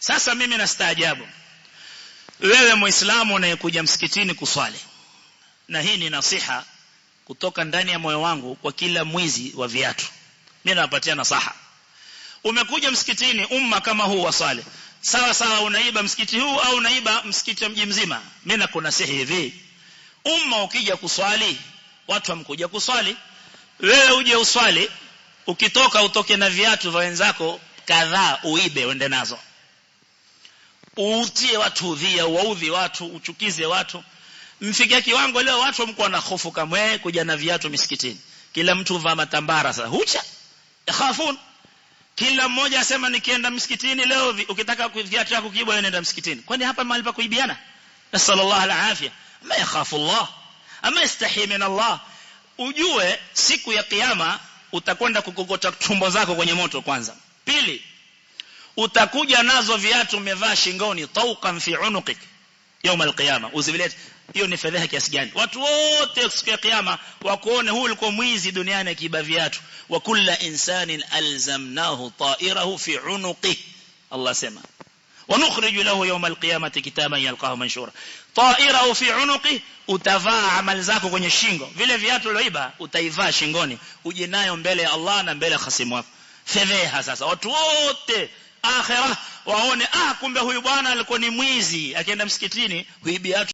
Sasa mimi nastaajabu, wewe Muislamu unayekuja msikitini kuswali, na hii ni nasiha kutoka ndani ya moyo wangu kwa kila mwizi wa viatu, mimi napatia nasaha. Umekuja msikitini umma kama huu waswali, sawa sawa unaiba msikiti huu au unaiba msikiti mji mzima, mimi nakunasihi hivi, umma ukija kuswali, watu wamkuja kuswali, wewe uje uswali, ukitoka utoke na viatu vya wenzako kadhaa uibe uende nazo, utie watu udhia, waudhi watu, uchukize watu. Mfikia kiwango leo watu wamkuwa na hofu kama kuja na viatu misikitini, kila mtu vaa matambara. Sasa hucha yakhafun, kila mmoja asema nikienda msikitini leo, ukitaka viatu vyako kuibwa nenda msikitini. Kwani hapa mahali pa kuibiana? Nasallallahu alafia. Ma yakhafu Allah ama yastahi min Allah. Ujue siku ya kiyama utakwenda kukokota tumbo zako kwenye moto kwanza. Pili, utakuja nazo viatu umevaa shingoni, tawqan fi unuqik يوم القيامه. uzivilete. Hiyo ni fedheha kiasi gani? Watu wote siku ya kiyama wakuone huyu alikuwa mwizi duniani akiiba viatu. Wa kullu insanin alzamnahu ta'irahu fi unuqi, Allah sema, wa nukhriju lahu yawm alqiyamati kitaban yalqahu manshura. Ta'irahu fi unuqi, utavaa amali zako kwenye shingo, vile viatu ulioiba utaivaa shingoni, uje nayo mbele ya Allah na mbele ya khasimu wako. Fedheha. Sasa watu wote akhirah waone, kumbe huyu bwana alikuwa ni mwizi, akienda msikitini huibia